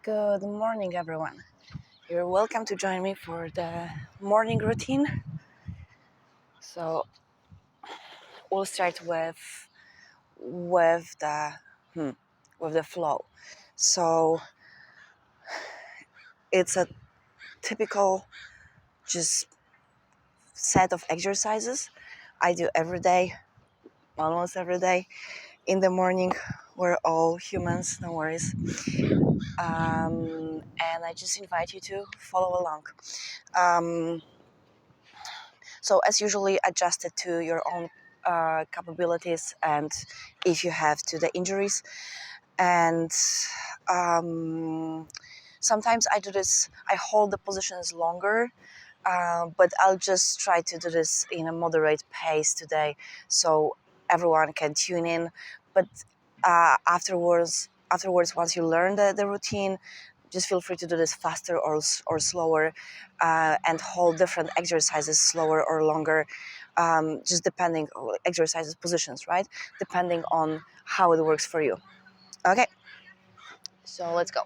Good morning, everyone. You're welcome to join me for the morning routine. So we'll start with the with the flow. So it's a typical just set of exercises I do every day, almost every day in the morning. We're all humans, no worries. And I just invite you to follow along. So as usually adjust it to your own capabilities and if you have to the injuries. And sometimes I do this, I hold the positions longer, but I'll just try to do this in a moderate pace today so everyone can tune in. But afterwards, once you learn the routine, just feel free to do this faster or slower, and hold different exercises slower or longer, just depending on exercises positions, right? Depending on how it works for you. Okay, so let's go.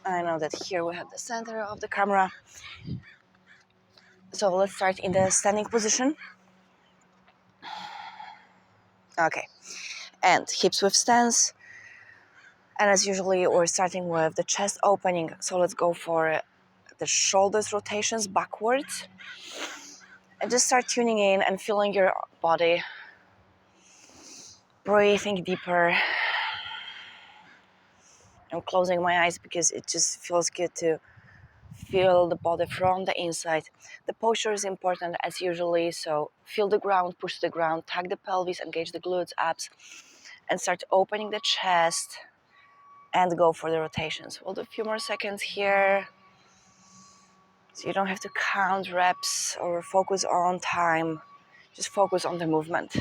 I know that here we have the center of the camera. So let's start in the standing position. Okay, and hips width stance. And as usually, we're starting with the chest opening. So let's go for the shoulders rotations backwards. And just start tuning in and feeling your body. Breathing deeper. I'm closing my eyes because it just feels good to feel the body from the inside. The posture is important as usually, so feel the ground, push the ground, tag the pelvis, engage the glutes, abs, and start opening the chest and go for the rotations. We'll do a few more seconds here. So you don't have to count reps or focus on time. Just focus on the movement.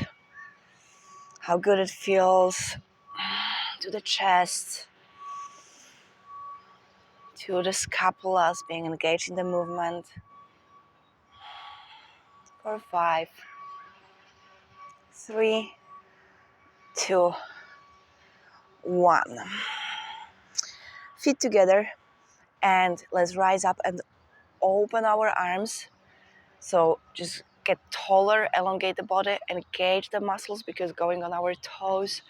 How good it feels to the chest, to the scapulas being engaged in the movement. For 5, 3, 2, 1. Feet together and let's rise up and open our arms. So just get taller, elongate the body, engage the muscles because going on our toes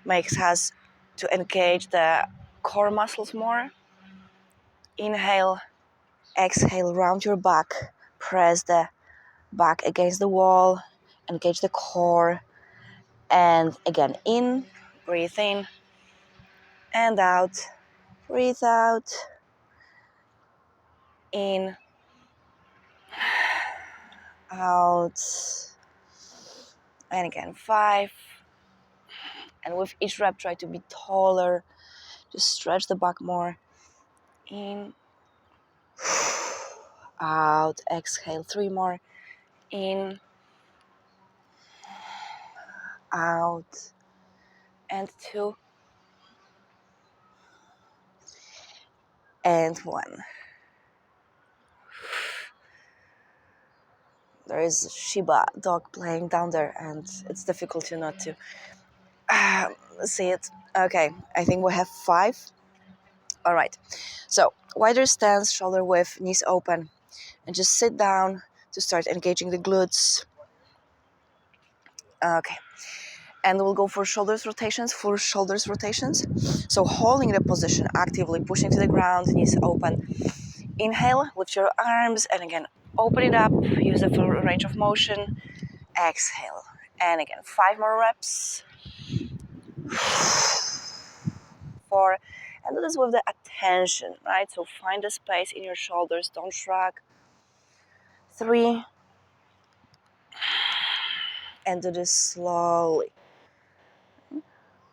makes us to engage the core muscles more. Inhale, exhale, round your back, press the back against the wall, engage the core, and again in, breathe in, and out, breathe out, in, out, and again 5. And with each rep, try to be taller, just stretch the back more, in, out, exhale, 3 more, in, out, and 2, and 1. There is a Shiba dog playing down there and it's difficult to not to see it. Okay, I think we have 5. All right, so wider stance, shoulder width, knees open, and just sit down to start engaging the glutes. Okay, and we'll go for shoulders rotations, full shoulders rotations. So holding the position actively, pushing to the ground, knees open. Inhale, lift your arms, and again, open it up, use the full range of motion. Exhale, and again, 5 more reps. 4, and do this with the attention, right? So find the space in your shoulders, don't shrug. 3, and do this slowly.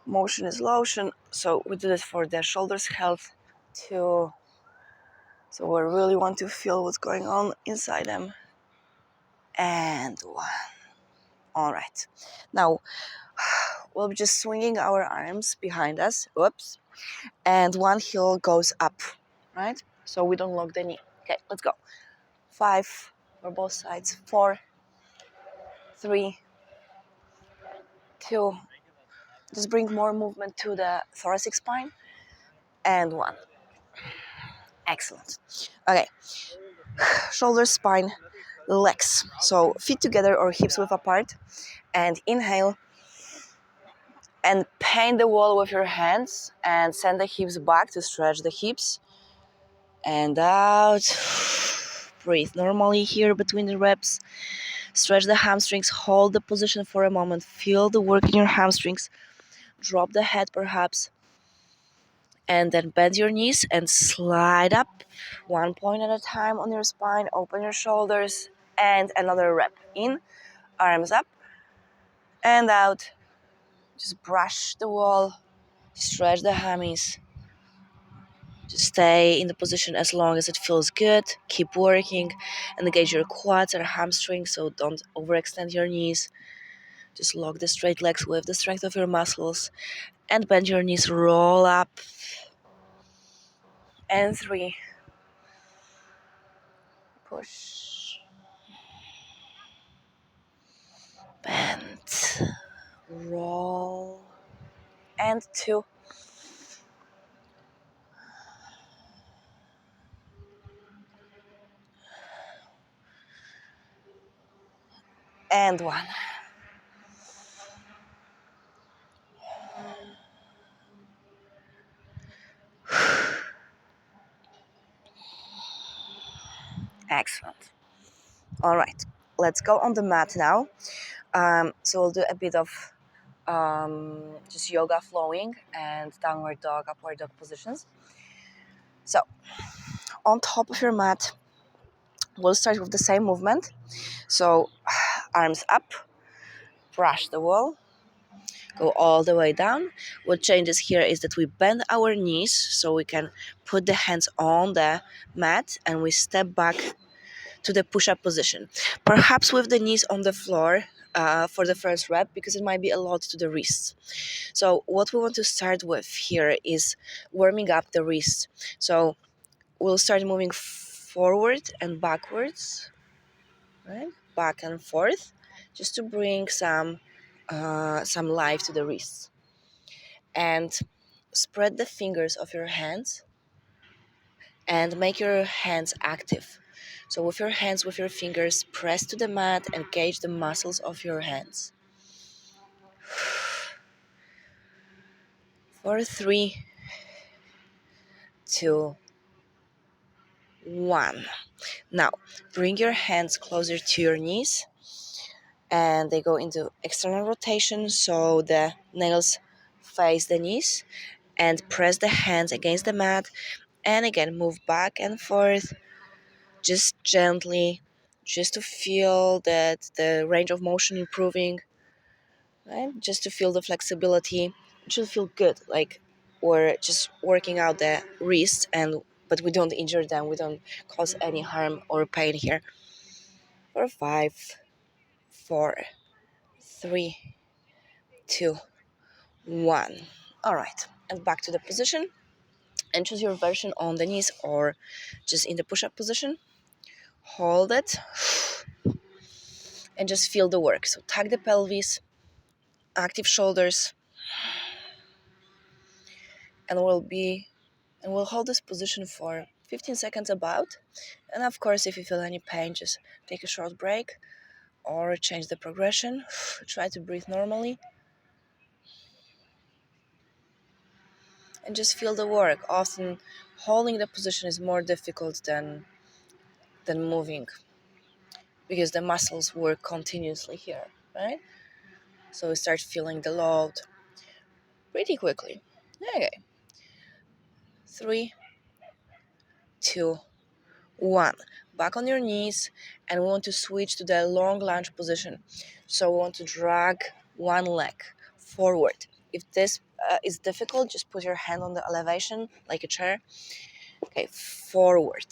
Motion is lotion, so we do this for the shoulders health. 2, so we really want to feel what's going on inside them. And 1. All right, now we'll be just swinging our arms behind us. Whoops. And one heel goes up, right? So we don't lock the knee. Okay, let's go. 5 for both sides. 4, 3, 2. Just bring more movement to the thoracic spine. and one. Excellent. Okay, shoulders, spine, legs. So feet together or hips width apart. And inhale. And paint the wall with your hands and send the hips back to stretch the hips. And out. Breathe normally here between the reps. Stretch the hamstrings. Hold the position for a moment. Feel the work in your hamstrings. Drop the head perhaps. And then bend your knees and slide up 1 point at a time on your spine. Open your shoulders and another rep. In, arms up and out. Just brush the wall, stretch the hammies. Just stay in the position as long as it feels good. Keep working. Engage your quads or hamstrings, so don't overextend your knees. Just lock the straight legs with the strength of your muscles. And bend your knees, roll up. And 3. Push. Bend. Roll. And 2. And 1. Excellent. All right, let's go on the mat now. So we'll do a bit of just yoga flowing and downward dog, upward dog positions. So on top of your mat, we'll start with the same movement. So arms up, brush the wall, go all the way down. What changes here is that we bend our knees so we can put the hands on the mat and we step back to the push-up position. Perhaps with the knees on the floor for the first rep because it might be a lot to the wrists. So what we want to start with here is warming up the wrists. So we'll start moving forward and backwards, right? Back and forth, just to bring some life to the wrists. And spread the fingers of your hands and make your hands active. So with your hands, with your fingers, press to the mat, engage the muscles of your hands. For 3, 2, 1. Now, bring your hands closer to your knees and they go into external rotation so the nails face the knees, and press the hands against the mat and again move back and forth just gently, just to feel that the range of motion improving, right? Just to feel the flexibility. It should feel good, like we're just working out the wrists, but we don't injure them, we don't cause any harm or pain here. For 5, 4, 3, 2, 1. All right, and back to the position, and choose your version on the knees or just in the push-up position. Hold it and just feel the work. So tuck the pelvis, active shoulders, and we'll hold this position for 15 seconds about. And of course, if you feel any pain, just take a short break or change the progression. Try to breathe normally and just feel the work. Often holding the position is more difficult than moving because the muscles work continuously here, right? So we start feeling the load pretty quickly. Okay. 3, 2, 1. Back on your knees, and we want to switch to the long lunge position. So we want to drag one leg forward. If this is difficult, just put your hand on the elevation like a chair. Okay, forward.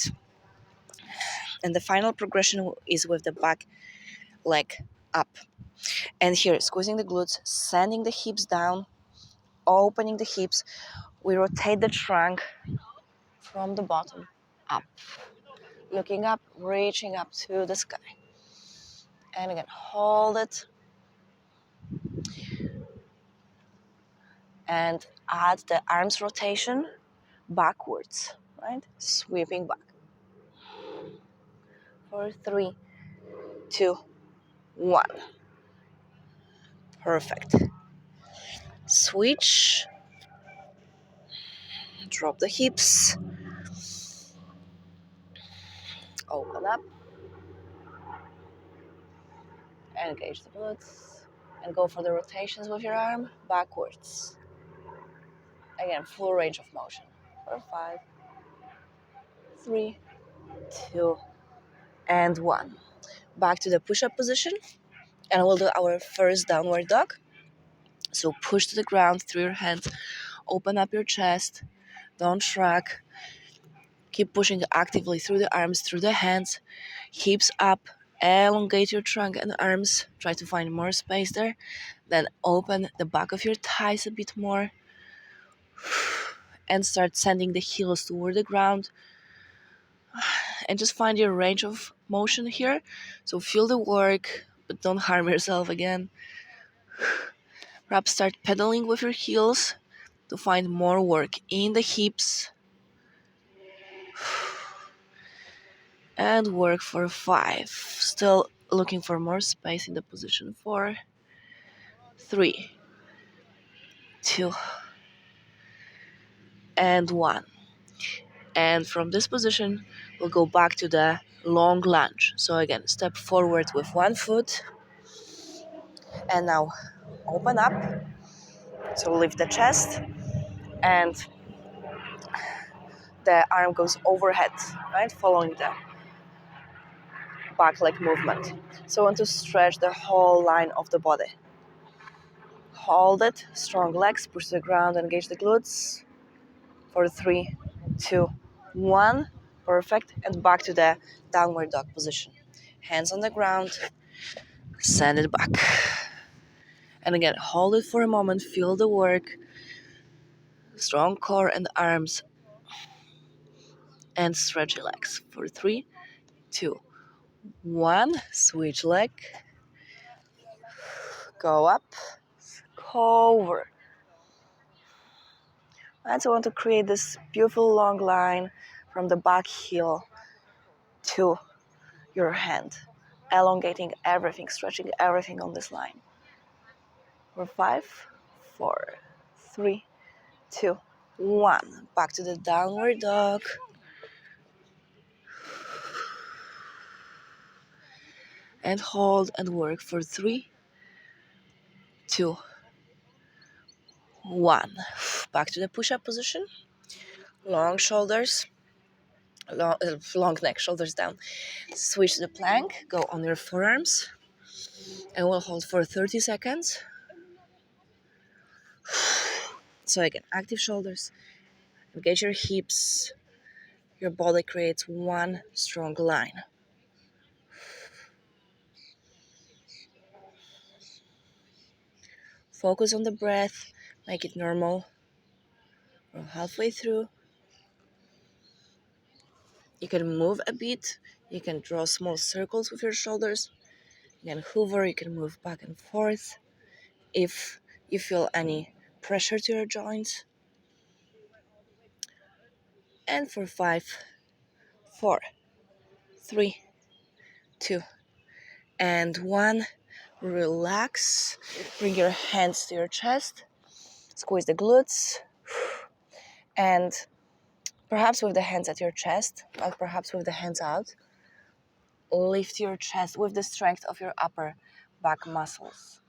And the final progression is with the back leg up. And here, squeezing the glutes, sending the hips down, opening the hips. We rotate the trunk from the bottom up. Looking up, reaching up to the sky. And again, hold it. And add the arms rotation backwards, right? Sweeping back. 4, 3, 2, 1. Perfect. Switch. Drop the hips. Open up. Engage the glutes. And go for the rotations with your arm backwards. Again, full range of motion. For 5, 3, 2, and 1. Back to the push-up position. And we'll do our first downward dog. So push to the ground through your hands. Open up your chest. Don't shrug. Keep pushing actively through the arms, through the hands. Hips up. Elongate your trunk and arms. Try to find more space there. Then open the back of your thighs a bit more. And start sending the heels toward the ground. And just find your range of motion here. So feel the work, but don't harm yourself again. Perhaps start pedaling with your heels to find more work in the hips. And work for 5. Still looking for more space in the position. 4, 3, 2, and 1. And from this position, we'll go back to the long lunge. So again, step forward with one foot. And now open up. So lift the chest. And the arm goes overhead, right? Following the back leg movement. So I want to stretch the whole line of the body. Hold it, strong legs, push to the ground, engage the glutes. For 3, 2, 1. Perfect. And back to the downward dog position. Hands on the ground, send it back. And again, hold it for a moment, feel the work. Strong core and arms. And stretch your legs. For 3, 2, 1. Switch leg. Go up. Over. And so I want to create this beautiful long line from the back heel to your hand, elongating everything, stretching everything on this line. For 5, 4, 3, 2, 1. Back to the downward dog. And hold and work for 3, 2, 1. Back to the push-up position. Long shoulders, long neck, shoulders down. Switch to the plank, go on your forearms. And we'll hold for 30 seconds. So again, active shoulders, engage your hips, your body creates one strong line. Focus on the breath, make it normal. We're halfway through. You can move a bit, you can draw small circles with your shoulders, you can hover, you can move back and forth. If you feel any pressure to your joints. And for 5, 4, 3, 2, and 1. Relax. Bring your hands to your chest. Squeeze the glutes. And perhaps with the hands at your chest, but perhaps with the hands out, lift your chest with the strength of your upper back muscles.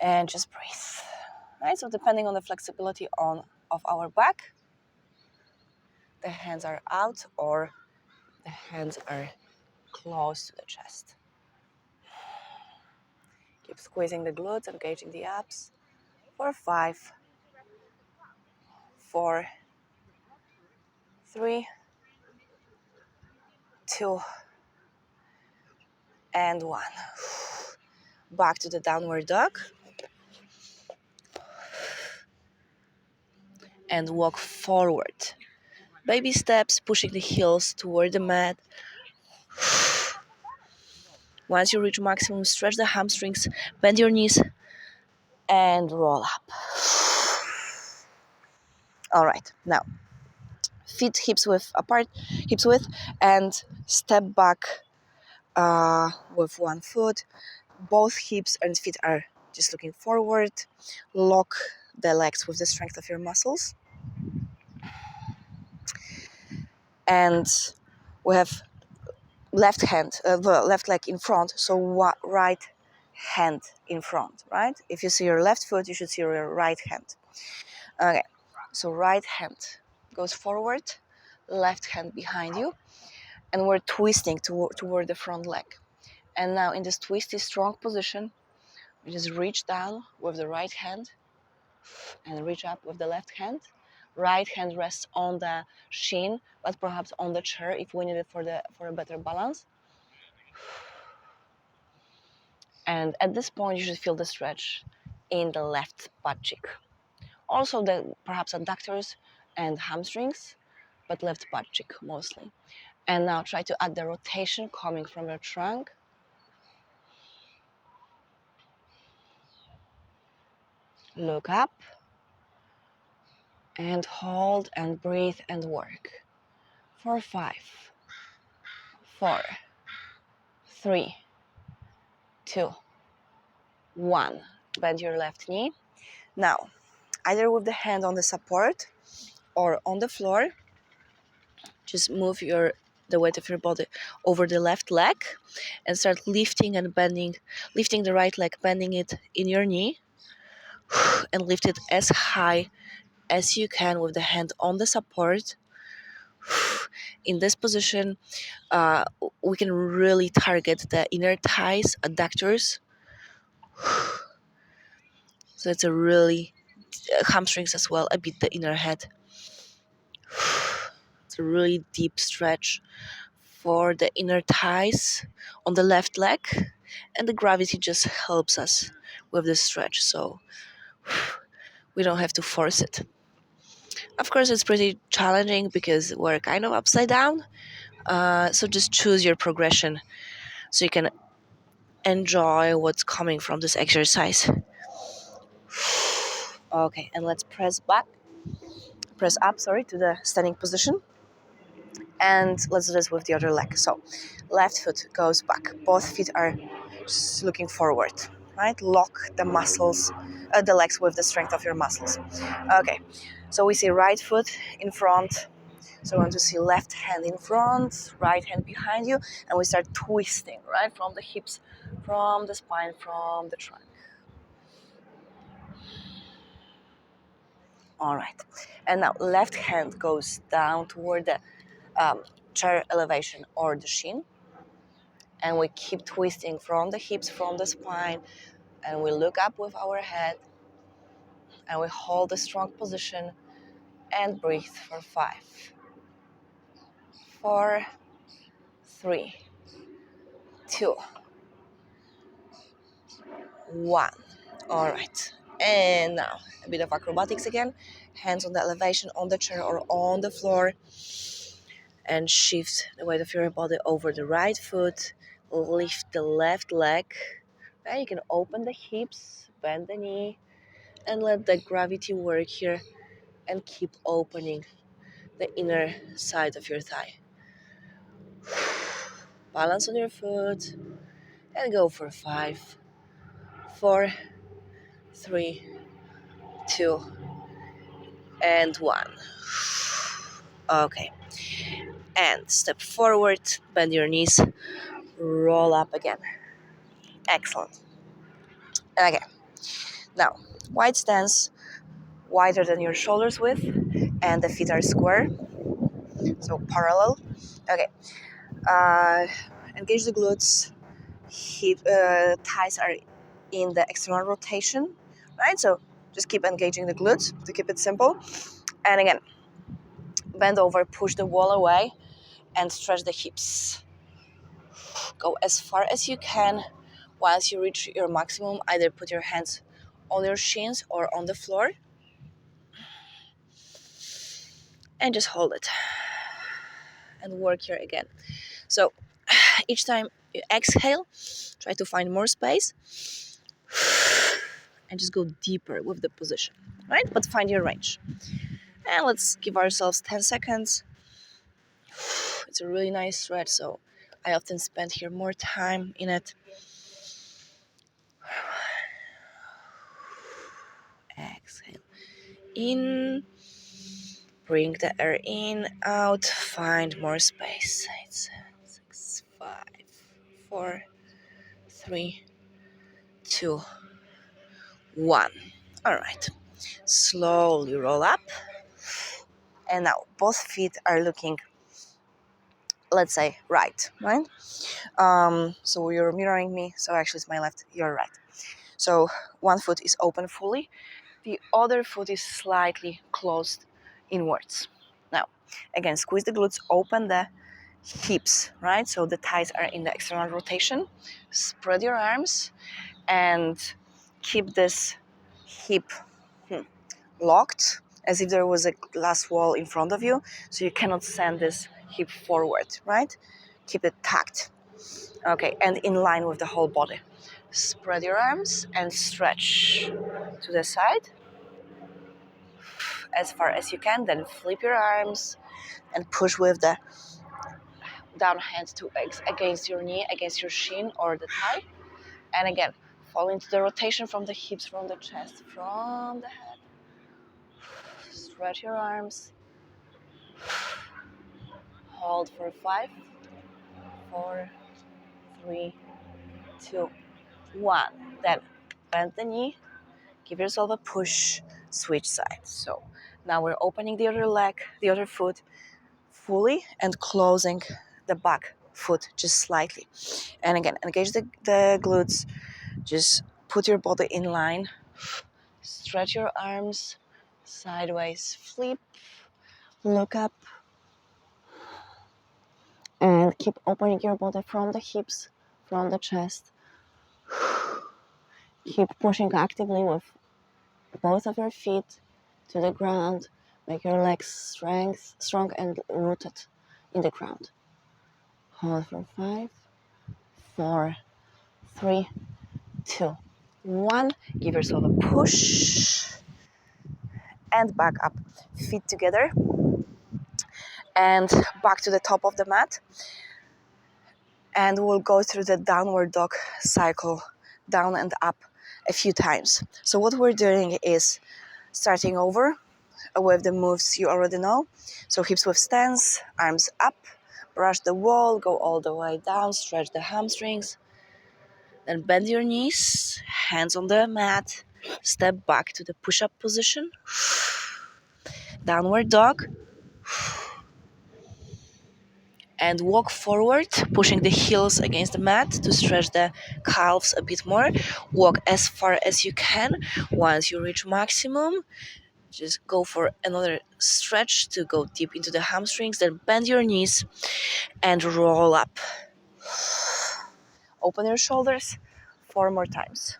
And just breathe. Right? So depending on the flexibility of our back, the hands are out or the hands are close to the chest. Keep squeezing the glutes, engaging the abs. For 5, 4, 3, 2, and 1. Back to the downward dog. And walk forward. Baby steps, pushing the heels toward the mat. Once you reach maximum, stretch the hamstrings, bend your knees, and roll up. All right, now feet hips width apart, hips width, and step back with one foot. Both hips and feet are just looking forward. Lock the legs with the strength of your muscles. And we have left hand, the left leg in front, so right hand in front, right? If you see your left foot, you should see your right hand. Okay, so right hand goes forward, left hand behind you, and we're twisting toward the front leg. And now in this twisty, strong position, we just reach down with the right hand and reach up with the left hand. Right hand rests on the shin, but perhaps on the chair if we need it for a better balance. And at this point, you should feel the stretch in the left butt cheek. Also, the perhaps adductors and hamstrings, but left butt cheek mostly. And now try to add the rotation coming from your trunk. Look up and hold and breathe and work. For 5, 4, 3, 2, 1. Bend your left knee. Now, either with the hand on the support or on the floor, just move the weight of your body over the left leg and start lifting and bending, lifting the right leg, bending it in your knee, and lift it as high as you can with the hand on the support. In this position, we can really target the inner thighs, adductors. So it's a really hamstrings as well, a bit the inner head. It's a really deep stretch for the inner thighs on the left leg, and the gravity just helps us with the stretch, so we don't have to force it. Of course, it's pretty challenging because we're kind of upside down, so just choose your progression so you can enjoy what's coming from this exercise. Okay, and let's press up, to the standing position. And let's do this with the other leg. So left foot goes back, both feet are looking forward, right? Lock the muscles, the legs with the strength of your muscles. Okay, so we see right foot in front. So we want to see left hand in front, right hand behind you, and we start twisting, right? From the hips, from the spine, from the trunk. All right, and now left hand goes down toward the chair elevation or the shin, and we keep twisting from the hips, from the spine, and we look up with our head, and we hold a strong position and breathe for 5, 4, 3, 2, 1. All right, and now a bit of acrobatics again. Hands on the elevation, on the chair or on the floor, and shift the weight of your body over the right foot. Lift the left leg. Now you can open the hips, bend the knee, and let the gravity work here, and keep opening the inner side of your thigh. Balance on your foot and go for 5, 4, 3, 2, and 1. Okay, and step forward, bend your knees, roll up again. Excellent. And again, now wide stance, wider than your shoulders width, and the feet are square, so parallel. Okay, engage the glutes. Thighs are in the external rotation, right? So just keep engaging the glutes to keep it simple. And again, bend over, push the wall away, and stretch the hips. Go as far as you can. Once you reach your maximum, either put your hands on your shins or on the floor, and just hold it and work here again. So each time you exhale, try to find more space and just go deeper with the position, right? But find your range. And let's give ourselves 10 seconds. It's a really nice stretch, so I often spend here more time in it. Exhale in, bring the air in, out, find more space. 8, 7, 6, 5, 4, 3, 2, 1. All right, slowly roll up, and now both feet are looking, let's say, right? So you're mirroring me, so actually it's my left, your right. So one foot is open fully, the other foot is slightly closed inwards. Now, again, squeeze the glutes, open the hips, right? So the thighs are in the external rotation. Spread your arms and keep this hip locked as if there was a glass wall in front of you, so you cannot send this hip forward, right? Keep it tucked. Okay, and in line with the whole body. Spread your arms and stretch to the side as far as you can, then flip your arms and push with the down hand to against your knee, against your shin or the thigh. And again, fall into the rotation from the hips, from the chest, from the head. Stretch your arms. Hold for 5, 4, 3, 2, 1. Then bend the knee, give yourself a push, switch sides. So now we're opening the other leg, the other foot fully and closing the back foot just slightly. And again, engage the glutes, just put your body in line, stretch your arms sideways, flip, look up, and keep opening your body from the hips, from the chest. Keep pushing actively with both of your feet to the ground. Make your legs strong and rooted in the ground. Hold for 5, 4, 3, 2, 1. Give yourself a push and back up. Feet together and back to the top of the mat. And we'll go through the downward dog cycle, down and up a few times. So what we're doing is starting over with the moves you already know. So hips with stance, arms up, brush the wall, go all the way down, stretch the hamstrings. Then bend your knees, hands on the mat, step back to the push-up position. Downward dog. And walk forward, pushing the heels against the mat to stretch the calves a bit more. Walk as far as you can. Once you reach maximum, just go for another stretch to go deep into the hamstrings. Then bend your knees and roll up. Open your shoulders 4 more times.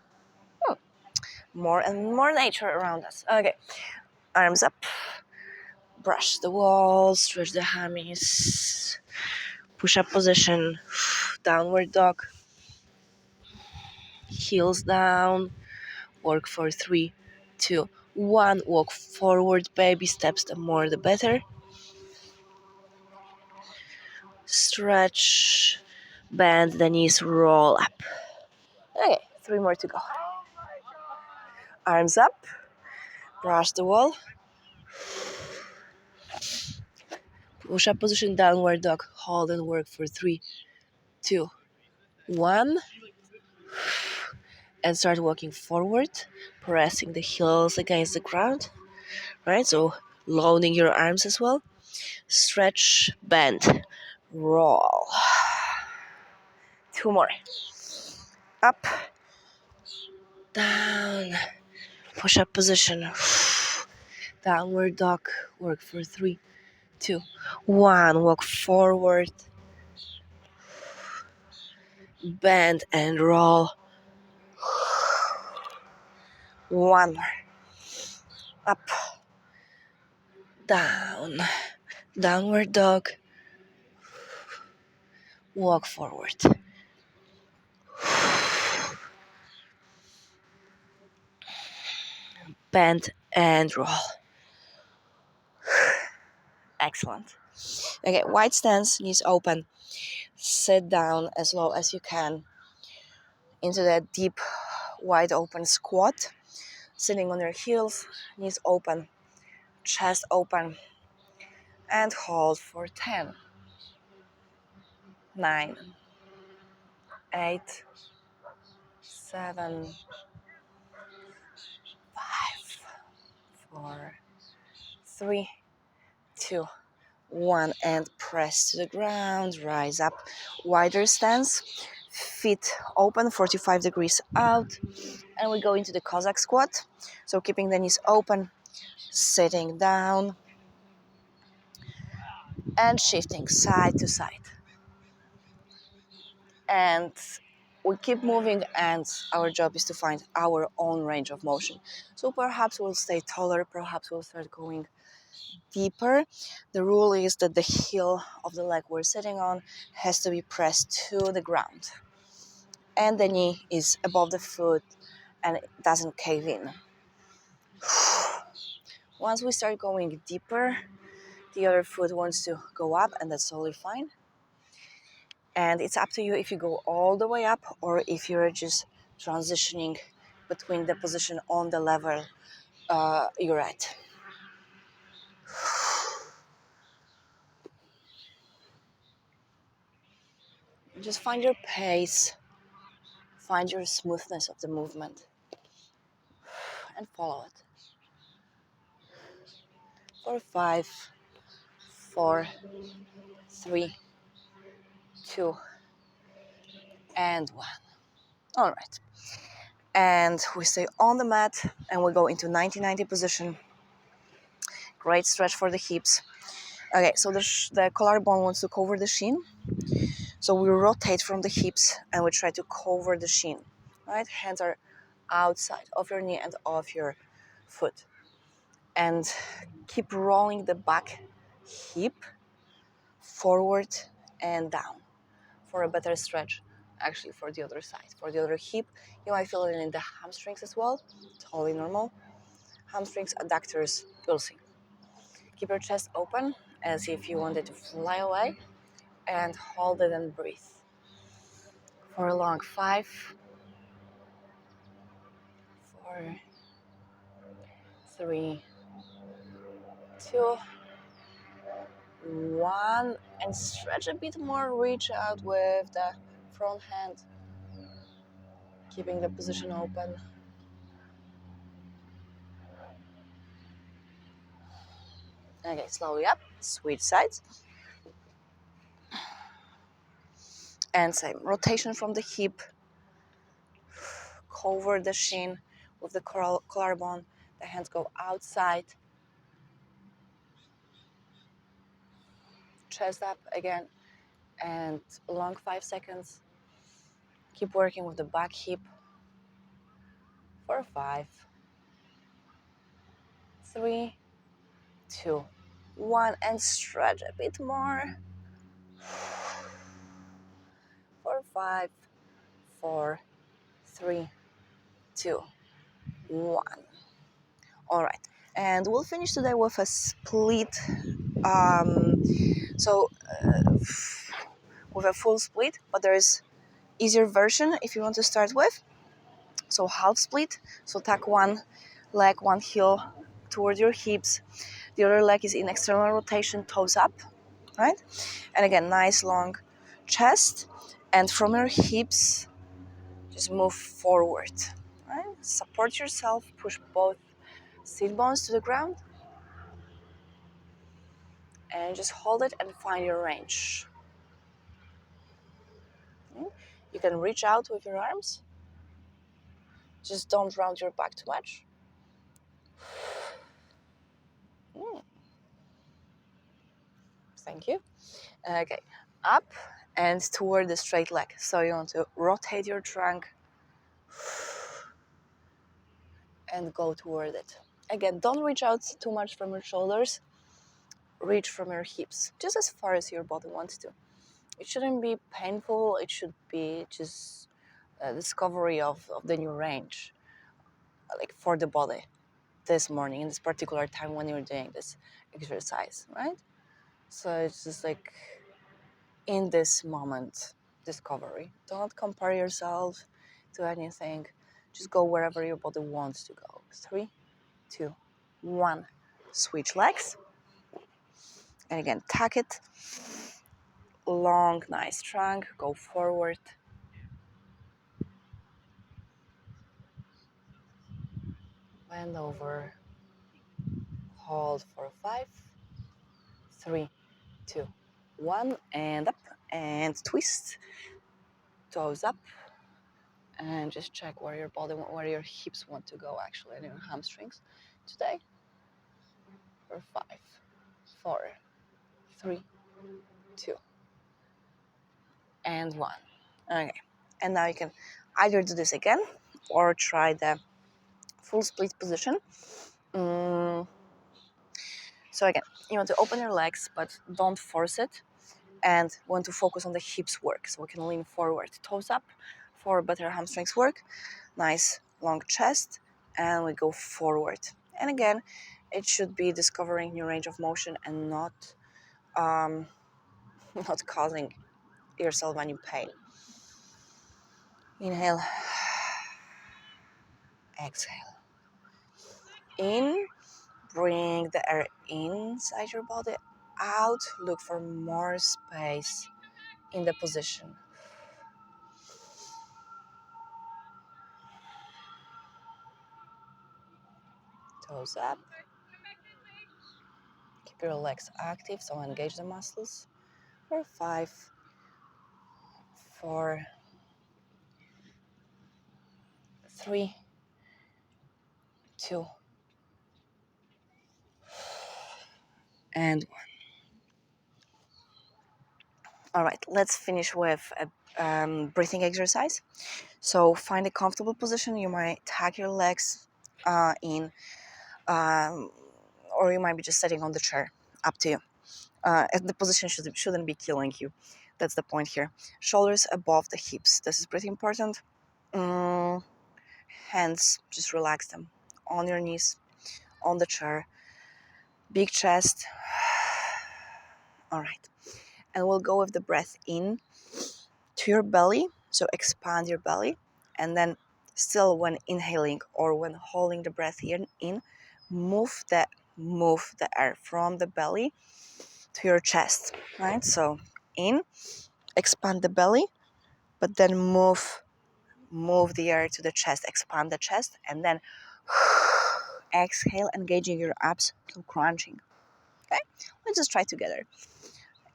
More and more nature around us. Okay, arms up. Brush the wall, stretch the hammies. Push-up position, downward dog. Heels down. Work for 3, 2, 1. Walk forward, baby steps. The more, the better. Stretch. Bend the knees. Roll up. Okay, 3 more to go. Arms up. Brush the wall. Push-up position, downward dog. Hold and work for 3, 2, 1. And start walking forward, pressing the heels against the ground. Right, so loading your arms as well. Stretch, bend, roll. 2 more. Up, down, push-up position. Downward dog, work for 3, 2, 1. Walk forward, bend and roll. 1 more. Up, down, downward dog, walk forward. Bend and roll. Excellent. Okay, wide stance, knees open. Sit down as low as you can into that deep, wide open squat. Sitting on your heels, knees open, chest open, and hold for 10, 9, 8, 7, 5, 4, 3, 2, 1, and press to the ground. Rise up, wider stance, feet open, 45 degrees out, and we go into the Cossack squat. So keeping the knees open, sitting down, and shifting side to side. And we keep moving, and our job is to find our own range of motion. So perhaps we'll stay taller, perhaps we'll start going deeper. The rule is that the heel of the leg we're sitting on has to be pressed to the ground, and the knee is above the foot and it doesn't cave in. Once we start going deeper, the other foot wants to go up, and that's totally fine. And it's up to you if you go all the way up or if you're just transitioning between the position on the level you're at. Just find your pace, find your smoothness of the movement, and follow it. For 5, 4, 3, 2, and 1. All right. And we stay on the mat and we go into 90-90 position. Great stretch for the hips. Okay, so the collarbone wants to cover the shin. So we rotate from the hips and we try to cover the shin. Right? Hands are outside of your knee and off your foot. And keep rolling the back hip forward and down for a better stretch. Actually, for the other side, for the other hip, you might feel it in the hamstrings as well. Totally normal. Hamstrings, adductors, you'll see. Keep your chest open as if you wanted to fly away, and hold it and breathe for a long 5, 4, 3, 2, 1, and stretch a bit more. Reach out with the front hand, keeping the position open. Okay, slowly up, switch sides. And same, rotation from the hip, cover the shin with the collarbone. The hands go outside. Chest up again, and long 5 seconds. Keep working with the back hip for 5, 3, 2, 1, and stretch a bit more for 5, 4, 3, 2, 1. All right, and we'll finish today with a split. So with a full split, but there is easier version if you want to start with. So half split. So tuck one leg, one heel toward your hips. The other leg is in external rotation, toes up, right? And again, nice long chest. And from your hips, just move forward, right? Support yourself, push both sit bones to the ground. And just hold it and find your range. Okay? You can reach out with your arms. Just don't round your back too much. Thank you. Okay, up and toward the straight leg. So you want to rotate your trunk and go toward it. Again, don't reach out too much from your shoulders. Reach from your hips, just as far as your body wants to. It shouldn't be painful. It should be just a discovery of the new range, like for the body this morning, in this particular time when you're doing this exercise, right? So it's just like in this moment, discovery. Don't compare yourself to anything. Just go wherever your body wants to go. 3, 2, 1. Switch legs. And again, tuck it. Long, nice trunk. Go forward. Bend over. Hold for 5, 3, 2, 1. And up. And twist. Toes up. And just check where your body, where your hips want to go actually, and your hamstrings today. For 5, 4, 3, 2, and 1. Okay, and now you can either do this again or try the full split position. So again, you want to open your legs, but don't force it, and want to focus on the hips work. So we can lean forward, toes up for better hamstrings work. Nice long chest, and we go forward. And again, it should be discovering new range of motion and not not causing yourself any pain. Inhale, exhale. In, bring the air inside your body. Out, look for more space in the position. Toes up. Keep your legs active, so engage the muscles. For 5, 4, 3, 2, and 1. All right, let's finish with a breathing exercise. So find a comfortable position. You might tuck your legs in, or you might be just sitting on the chair. Up to you. The position shouldn't be killing you. That's the point here. Shoulders above the hips. This is pretty important. Hands, just relax them on your knees, on the chair. Big chest. All right. And we'll go with the breath in to your belly. So expand your belly. And then still when inhaling or when holding the breath in, move the air from the belly to your chest. Right? So in, expand the belly, but then move the air to the chest, expand the chest, and then exhale, engaging your abs to crunching. Okay, let's just try together.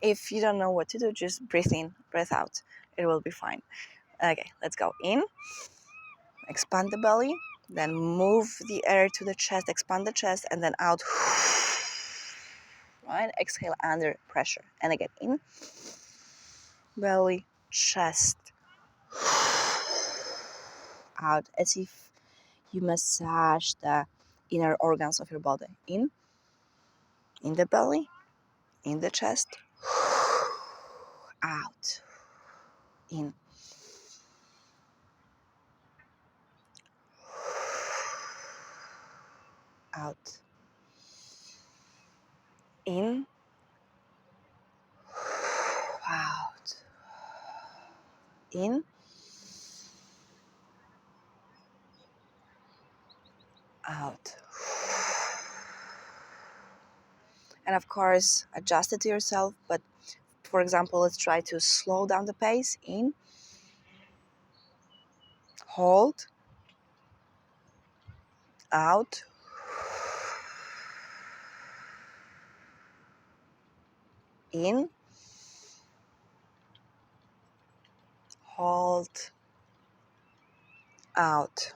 If you don't know what to do, just breathe in, breathe out. It will be fine. Okay, let's go in, expand the belly, then move the air to the chest, expand the chest, and then out. Right, exhale under pressure, and again in, belly, chest, out, as if you massage the inner organs of your body. In the belly, in the chest, out, in, out, in, out, in, out. And of course, adjust it to yourself, but for example, let's try to slow down the pace. In, hold, out, in, hold, out,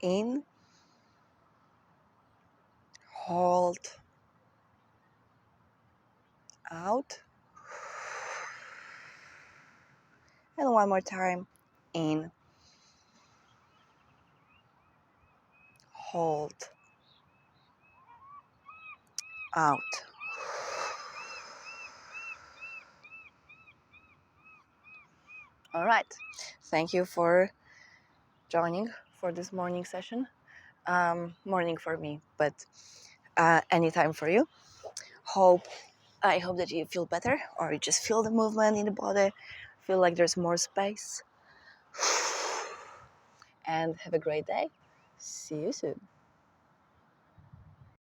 in, hold, out, and one more time. In, hold, out. All right. Thank you for joining for this morning session. Morning for me, but anytime for you. I hope that you feel better, or you just feel the movement in the body, feel like there's more space. And have a great day. See you soon.